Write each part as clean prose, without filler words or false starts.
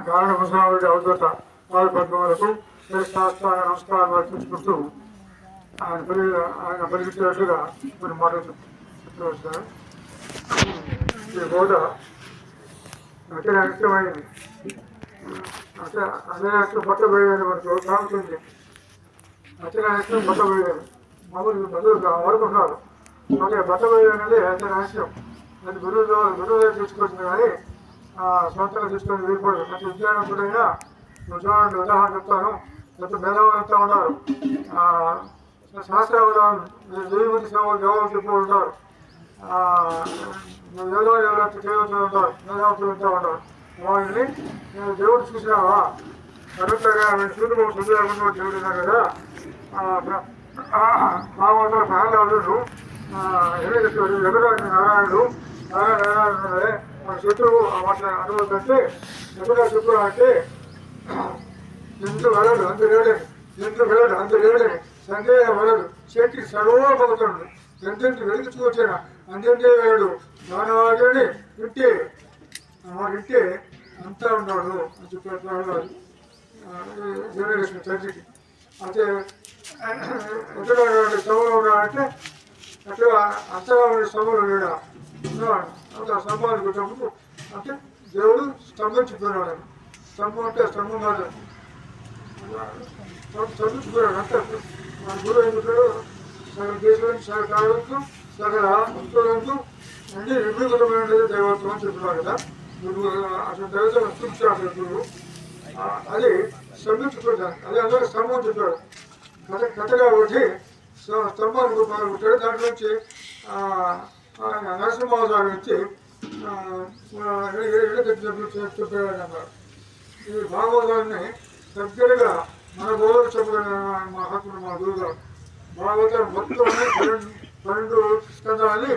కారణభూషణుడి అవధూత పాదపద్మములకు శాస్త్రాల నమస్కారం అర్పించుకుంటూ ఆయన పరిగెత్తినట్లుగా కొన్ని మాటలు చెప్తూ వచ్చారు. ఈ బోధ అత్యంతమైనది. అత్యంత పట్టబోయేది మనకు సాగుతుంది. అత్యంత పట్టబోయేది మామూలు బదులుగా వాడుకుంటున్నారు. ఓకే, పట్టబోయేది అనేది అత్యవసరం. అది గురువు దగ్గర తీసుకొచ్చింది కానీ సొంతంగా తీసుకొని వీలుపడదు. ప్రతి విద్యావంతుడైనా చూడండి, ఉదాహరణ చెప్తాను. ప్రతి మేధావులు చెప్తా ఉంటారు, శాస్త్రావధానం 1000 మంది జవాబు చెప్తూ ఉంటారు. ఏదో ఎవరైతే చేయవలసి ఉంటారు, మేధావులు చెప్తూ ఉంటారు. వాళ్ళని నేను దేవుడు చూసినావా, కరెక్ట్గా సూర్యుడు సుందరకుండా దేవుడు ఉన్నా కదా, భాగవతులు ప్రహ్లాదుడు ఎదురాజు నారాయణుడు నారాయణ మన శత్రువు అట్లా అనుభవిస్తే ఎదురా శత్రువు అంటే ఎందుకు వెళ్ళడు అంత లేడని, ఎందుకు వెళ్ళడు అంత లేడని, సందేహ వెళ్ళడు, శక్తి సర్వోపగుతాడు, ఎంతెంత వెలిగించుకొచ్చాను అంతే వెళ్ళడు, మానవాడిని ఇంటే ఇంటే అంతా ఉన్నాడు అని చెప్పారు జనరేషన్ తండ్రికి. అయితే ఎక్కడ సభలో ఉన్నాడంటే అక్కడ అంతగా సభలో లేడా అంత స్తంభానికి వచ్చినప్పుడు అంటే దేవుడు స్తంభం చెప్పినాడు. స్తంభం అంటే స్తంభం కాదు, స్తంభించిపోయాడు. అంతే మన గురువు ఎందుకు సగం దేశం సగం కావడంతో సగం భక్తులంతో అన్ని విభిన్నమైనది దైవత్వం అని చెప్తున్నారు కదా. గురువు అసలు దైవత్వం చూపించాడు గురువు. అది స్తంభించుకుంటాను, అది అందరూ స్తంభం చెప్పాడు. కథగా ఒకటి స్తంభానికి రూపాయలు దాంట్లో నుంచి నరసింహావతారం నుంచి చెప్పాడు అన్నారు. ఈ భాగవతాన్ని దగ్గరగా మన గోదావరి చెప్పగలిగిన మహాత్ముడు మా గురుగారు. భాగవతం మొత్తం 12 స్కంధాన్ని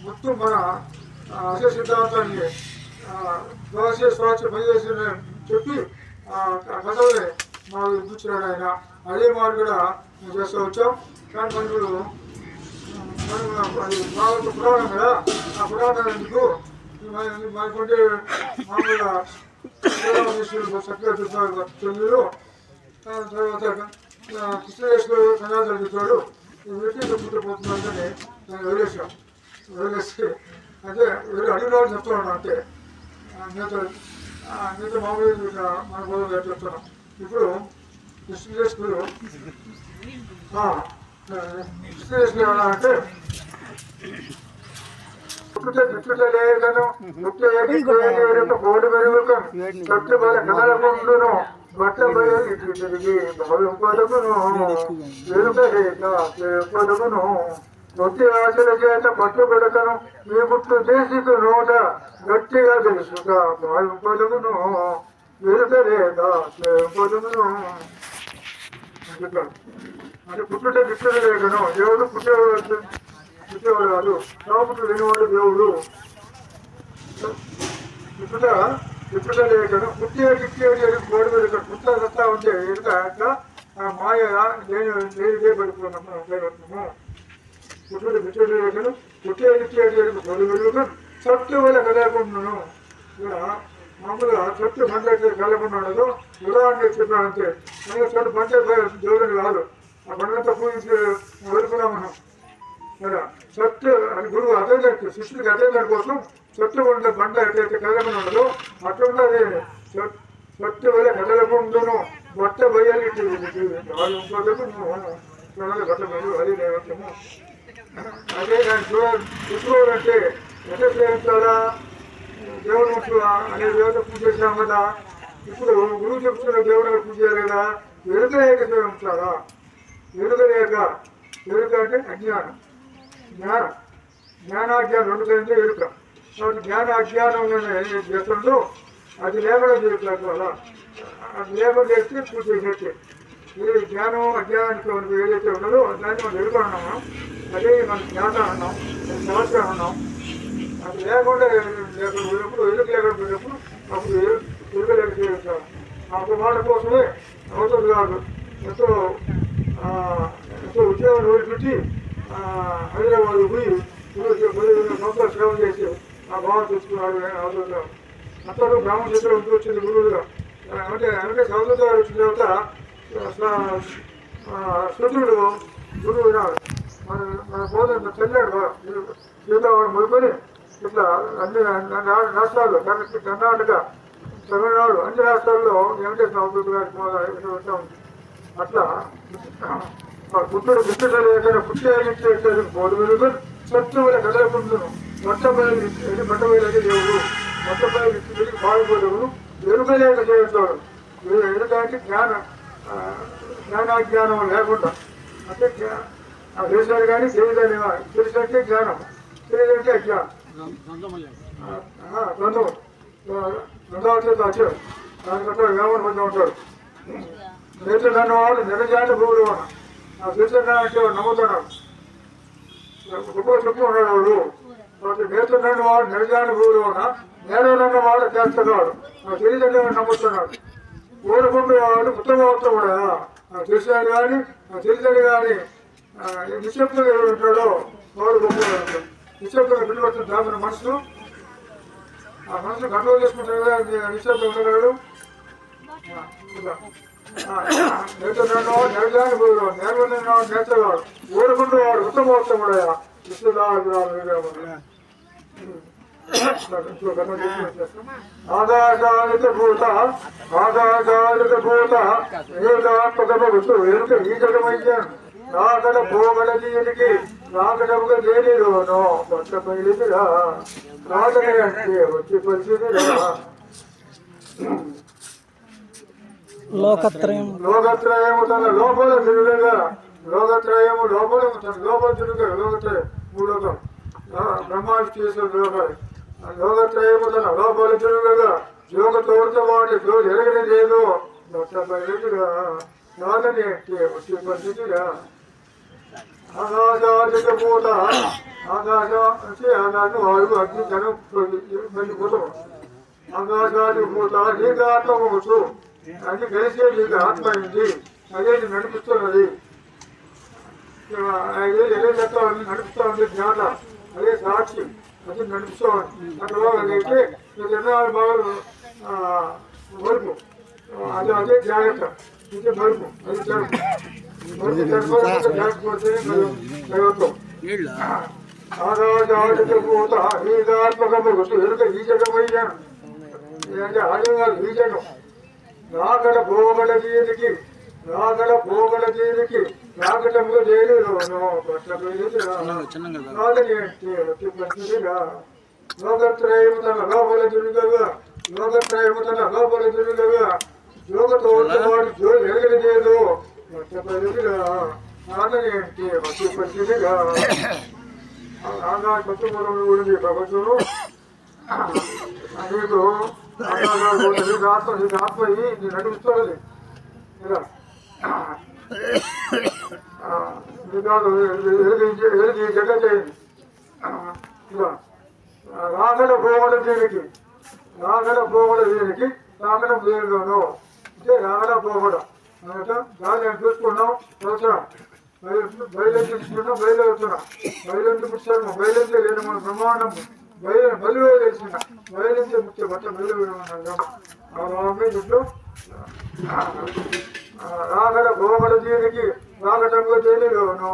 మొత్తం మన అశ సిద్ధాంతాన్ని ద్వాస స్వాస్థ పనిచేసి చెప్పి కథలే మాకు ఇప్పించినాడు ఆయన. అదే మాట కూడా మేము చేస్తూ వచ్చాం. కానీ మనకు భాగవత పురాణం కదా, ఆ పురాణం ఎందుకు మనకుంటే మామూలుగా చక్కగా చూస్తారు తెలుగులో. తర్వాత కృష్ణేశ్వరు సనాతన చూస్తాడు, వీటిని పుట్టిపోతుందని నేను వదిలేసి అంటే వీళ్ళు అడిగిన చెప్తా ఉన్నాను. అంటే మీతో మామూలుగా మన గోదావరి చెప్తున్నాం. ఇప్పుడు కృష్ణేశ్వరు ఎలా అంటే లేదను బోర్డు మెరుగుకం సత్య బల కదలకుండును బట్ట బయలు తిరిగి భావింపదగును వెనుకను నొత్తి ఆశల చేత పట్టుబడకను ఈ గుట్టు చేసికు నోట గట్టిగా తెలుసుక భావింపదగును వెనుకరేక పొదుగును అంటే పుట్టుట గిట్టుడు లేకను దేవుడు పుట్టేవాడు కాదు, పుట్టు లేనివాడు దేవుడు. పుట్టుట లేకను పుట్టేది గోడు మీద పుట్ట వస్తా ఉంటే ఎదుట అట్లా మాయ లేనిదే పడిపోతున్నాము ఉపయోగపడుతున్నాము. పుట్టుడు లేకను పుట్టేది గోడు వెలుగు చెట్టు వల్ల కలగకుండాను. ఇక్కడ మామూలుగా చెట్టు పంట కలగకుండా ఉదాహరణ చెప్పానంటే మనకి చెట్టు పంట దేవుడిని కాదు, ఆ పంటంతా పూజించి వదులుకున్నాం మనం కదా. చెట్టు అని గురువు అటెండెంట్ శిష్యుడికి అటెండెంట్ కోసం చెట్టు ఉండే పంట ఎట్లయితే కదలకుండా ఉండదు అట్లుండదు. చెట్టు వల్ల కదలకుండాను బట్ట బయ్యాలి వాళ్ళు బట్ట బయలు అది లేవచ్చము. అదే దాన్ని చూసుకోవాలంటే ఎట్లా చేయించాలా, దేవుడు ముట్టుగా అనే దేవుడు పూజ చేసాం కదా. ఇప్పుడు గురువు చెప్తున్న దేవుడు పూజ చేయాలి కదా. ఎరుకలేక ఉంచారా, ఎరుకలేక అంటే అజ్ఞానం, జ్ఞానాజ్ఞానం 2 కలిగితే ఎరుక. కాబట్టి జ్ఞాన అజ్ఞానం చేస్తుందో అది లేకుండా చేయట్లేదు అలా, అది లేకుండా చేస్తే పూజ చేసేస్తే ఏ జ్ఞానం అజ్ఞానానికి మనకు ఏదైతే ఉన్నదో దాన్ని మనం ఎరుక అన్నాము. అదే మనం జ్ఞానం అన్నాం, శాస్త్రం అన్నాం. అది లేకుండా పోయినప్పుడు ఎరుక లేకుండా పోయినప్పుడు అప్పుడు ఎరుకలేక చేస్తారు. ఆ మాట కోసమే అవసరం కాదు. ఎంతో ఉద్యోగం వదిలిపెట్టి హైదరాబాద్ పోయి 15 సంవత్సరాలు సేవ చేసి ఆ భావం తెచ్చుకున్నాడు. అవసరం అందరూ బ్రాహ్మణ చిత్రం వచ్చింది గురువుగా. అంటే సముద్రం వచ్చిన తర్వాత సూర్యుడు గురువు మన మన బోధన చెల్లాడు సీతావాడు మొదలుకొని ఇట్లా అన్ని రాష్ట్రాల్లో కర్ణాటక తమిళనాడు అన్ని రాష్ట్రాల్లో వెంకటేశ్వర అవధూత గారి ఉంటాం. అట్లా పుట్టుడు పుట్టుకలేక పుట్టేది బోధులు శత్రువుల కదలకుంటును మొట్టమొదటి దేవుడు మొట్టమొదటి వ్యక్తికి బాగుపోదుడు ఎరుకలేక చేస్తాడు. ఎందుకంటే జ్ఞానాజ్ఞానం లేకుండా అంటే తెలిసాడు కానీ తెలిసంటే జ్ఞానం తెలియదంటే అజ్ఞానం రెండవ వచ్చాడు దానికంటే వేమన మంది ఉంటాడు. నేర్చుడు అన్నవాడు నిరజాతి భూములు తెలిసిన అంటే నమ్ముతున్నాడు గొప్ప చెప్పు ఉన్నాడు వాడు. నేర్చుడు వాడు నిరజాతి భూములు నేడనన్న వాడు చేస్తున్నాడు తెలియదంటే నమ్ముతున్నాడు. కోరుకుంటూ వాడు ఉత్తమవత్వం కూడా తెలిసాడు కానీ తెలిసాడు కానీ నిశ్శబ్దంగా ఎవరు ఉంటాడో వాడు గొప్పగా ఉంటాడు. నిశ్శబ్దంగా పిల్లవస్తుంది దాని మనసు ఆ మనసు కంట్రోల్ చేసుకుంటాడు నిశ్శబ్దం ఉండగలడు. నేర్చుకున్నాడు నెరజాని పోయాడు నేర్వన్నాడు నేర్చగాడు కోరుకుంటూ వాడు ఉత్తమవత్వం కూడా ఆకాశాలిక భూత ఏకాత్మకమగుతూ ఎరుక ఈ జగమయ్యాను రాకడ పోగల దీనికి రాకడముగా దేనిలోనో కొత్త పైలిదిరా రాకడే అంటే వచ్చి పరిస్థితిరా. లోకత్రయము తన లోపల తిరుగుగా లోకత్రయము లోపల లోపల తిరుగుగా లోకత్రయం మూడోకం బ్రహ్మాండ లోకాలు లోకత్రయము తన లోపల తిరుగుగా యోగ తోడుతో వాటి ఎరగని లేదు బయలుగా నాదని అంటే వచ్చే పరిస్థితిగా. ఆకాశాధిక పూత ఆకాశం అంటే ఆకాశం వాయువు అగ్ని జనం వెళ్ళిపోతాం. ఆకాశాది పూత నీకు ఆత్మవచ్చు అది కలిసే నీకు ఆత్మ అయింది అదే నడిపిస్తున్నది. అదే చెప్తా ఉంది నడిపిస్తూ ఉంది జ్ఞాత అదే సాక్షి అది నడిపిస్తూ ఉంది. అట్లా అయితే మీకు ఎన్నో బాగా వరకు అది అదే జాగ్రత్త ఇది మరుపు అది జరుపు ఆకాశాధికభూత నీకాత్మకమగుతూ ఎరుక ఈ జగమయ్యాను అంటే ఆదివాళ్ళు ఈ జగం రాకడ పోగల దీనికి రాకటముగా జైలులోనో లోకత్రయము తన లోపల తిరుగుగా యోగతో వాడు జోలు ఎరగలేదు నాదని అంటే వచ్చే పరిస్థితిగా. ఆకాశ భక్తుపురంలో గురించి ప్రపంచంలో నీకు ఆత్మ నీ నడిపిస్తున్నది ఎరిగి జగత్ అయింది. రాగల భూముల దీనికి రాగడం దేనిలోనో అంటే రాగడ పోగడం గాలి అని చూసుకున్నాం చూస్తున్నాం బయలు చూసుకున్నాం బయలు అవుతున్నాం బయలుంచి పుట్టాము బయలుంచి లేదు మన బ్రహ్మాండం బయలు తెలిసిన బయలుంచి ముఖ్య మొత్తం బయలు చుట్టూ రాగడ భోగల దీనికి రాగటంలో తేలిలోను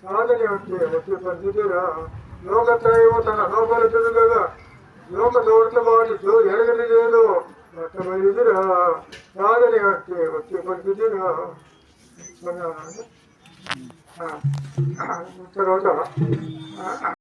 సాధని ఉంటే వచ్చే పరిస్థితిరా. లోకత్రయము తన లోపల తిరుగుగా యోగ తోట్ల వాటి ఎరగని లేదు మొట్టమొదటిరా సాధని అంటే వచ్చే పరిస్థితిరా. తర్వాత